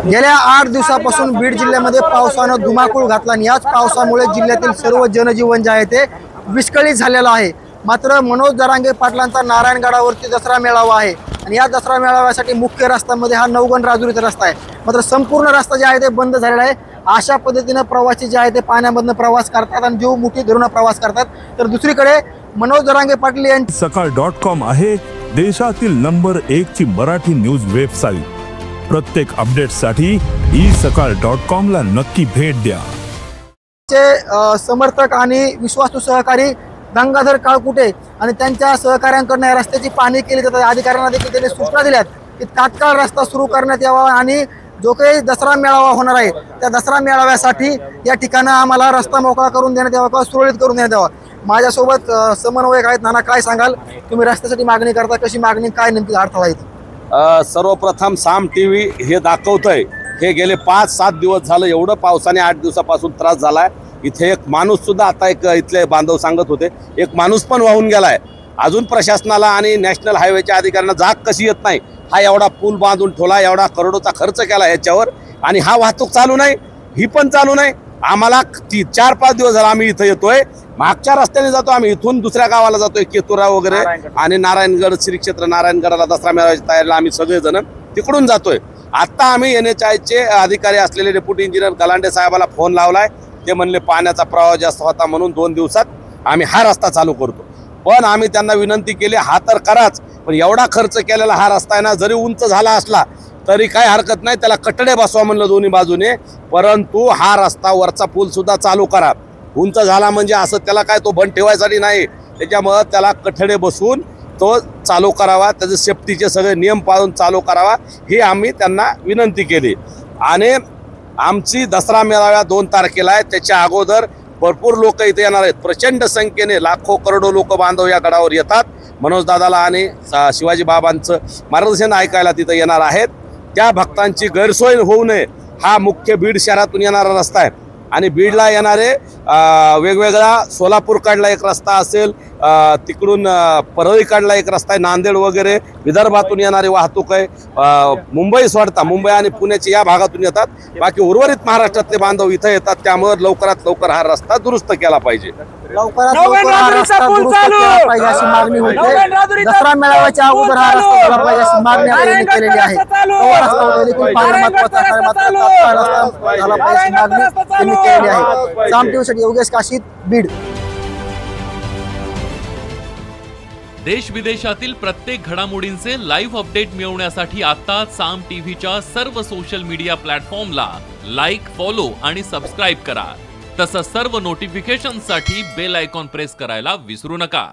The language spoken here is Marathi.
गेल्या 8 दिवसापासून बीड जिल्ह्यामध्ये पावसानं धुमाकूळ घातला आणि याच पावसामुळे जिल्ह्यातील सर्व जनजीवन जे आहे ते विस्कळीत झालेलं आहे। मात्र मनोज जरांगे पाटलांचा नारायणगडावरती दसरा मेळावा आहे आणि या दसरा मेळाव्यासाठी मुख्य रस्त्यामध्ये हा नवगण राजुरीचा रस्ता आहे। मात्र संपूर्ण रस्ता जे आहे ते बंद झालेला आहे। अशा पद्धतीने प्रवासी जे आहे ते पाण्यामधून प्रवास करतात आणि जीव मुठी धरून प्रवास करतात। तर दुसरीकडे मनोज जरांगे पाटील यांची सकाळ.com आहे देशातील नंबर 1 ची मराठी न्यूज वेबसाईट। प्रत्येक अपडेटसाठी isakal.com ला नक्की भेट द्या। समर्थक आणि विश्वासू सहकारी गंगाधर काळकुटे आणि त्यांच्या सहकाऱ्यांकडून या रस्त्याची पाहणी केली जाते। अधिकाऱ्यांना देखील त्यांनी सूचना दिल्यात की तात्काळ रस्ता सुरू करण्यात यावा आणि जो काही दसरा मेळावा होणार आहे त्या दसरा मेळाव्यासाठी या ठिकाणी आम्हाला रस्ता मोकळा करून देण्यात यावा किंवा सुरळीत करून देण्यात यावा। माझ्यासोबत समन्वयक आहेत। नाना, काय सांगाल तुम्ही रस्त्यासाठी मागणी करता, कशी मागणी, काय नेमकी अडथळा आहे? सर्वप्रथम साम टीव्ही हे दाखवतंय हे गेले 5-7 दिवस झालं एवढं पावसाने 8 दिवसापासून त्रास झालाय। इथे एक माणूस सुद्धा आता इथले बांधव सांगत होते एक माणूस पण वाहून गेलाय। अजून प्रशासनाला आणि नॅशनल हायवेच्या अधिकाऱ्यांना जाग कशी येत नाही। हा एवढा पूल बांधून ठेवला, एवढा करोडोचा खर्च केला याच्यावर आणि हा वाहतूक चालू नाही, ही पण चालू नाही। आम्हाला 4-5 दिवस झाला आम्ही इथं येतोय, मागच्या रस्त्याने जातो आम्ही, इथून दुसऱ्या गावाला जातोय केतुरा वगैरे आणि नारायणगड श्री क्षेत्र नारायणगडाला दसरा मेळाव्याची तयारीला आम्ही सगळेजण तिकडून जातोय। आता आम्ही NHIचे अधिकारी असलेले डेप्युटी इंजिनियर गलांडे साहेबाला फोन लावलाय। ते म्हणले पाण्याचा प्रवाह जास्त होता म्हणून 2 दिवसात आम्ही हा रस्ता चालू करतो। पण आम्ही त्यांना विनंती केली हा तर कराच, पण एवढा खर्च केलेला हा रस्ता आहे ना, जरी उंच झाला असला तरी काही हरकत नाही, त्याला कटडे बसवा म्हणलं दोन्ही बाजूने, परंतु हा रस्ता वरचा पूल सुद्धा चालू करा। उंच झाला म्हणजे असं त्याला काय तो बंद ठेवायसाठी नाही, त्याच्यामुळे त्याला कठडे बसवून तो चालू करावा, त्याचे सेफ्टीचे सगळे नियम पाळून चालू करावा ही आम्ही त्यांना विनंती केली। आणि आमची दसरा मेळावा 2 तारखेला आहे, त्याच्या अगोदर भरपूर लोक इथे येणार आहेत। प्रचंड संख्येने लाखो करोडो लोक बांधव या गडावर येतात। मनोज दादाला आणि शिवाजी बाबांचं मार्गदर्शन ऐकायला तिथे येणार आहेत। त्या भक्तांची गैरसोय होऊ नये हा मुख्य बीड शहरातून येणारा रस्ता आहे आणि बीडला येणारे वेगवेगळा सोलापूरकडला एक रस्ता असेल, तिकडून परळीकडला एक रस्ता आहे, नांदेड वगैरे विदर्भातून येणारी वाहतूक आहे, मुंबई सोडता मुंबई आणि पुण्याच्या या भागातून येतात, बाकी उर्वरित महाराष्ट्रातले बांधव इथं येतात। त्यामुळे लवकरात लवकर हा रस्ता दुरुस्त केला पाहिजे, लवकरात लवकर हा रस्ता दुरुस्त केला पाहिजे अशी मागणी होते। दसरा मेळाव्याच्या अगोदर हा रस्ता झाला पाहिजे अशी मागणी त्यांनी केलेली आहे। तो रस्ता देखील फार महत्त्वाचा आहे, मात्र तात्काळ रस्ता झाला पाहिजे अशी मागणी त्यांनी केलेली आहे। साम टीव्हीसाठी योगेश काशीद, बीड। देश विदेशातील प्रत्येक घडामोडींचे लाईव्ह अपडेट मिळवण्यासाठी आता साम टीव्हीच्या सर्व सोशल मीडिया प्लॅटफॉर्मला लाईक, फॉलो आणि सबस्क्राईब करा। तसंच सर्व नोटिफिकेशनसाठी बेल आयकॉन प्रेस करायला विसरू नका।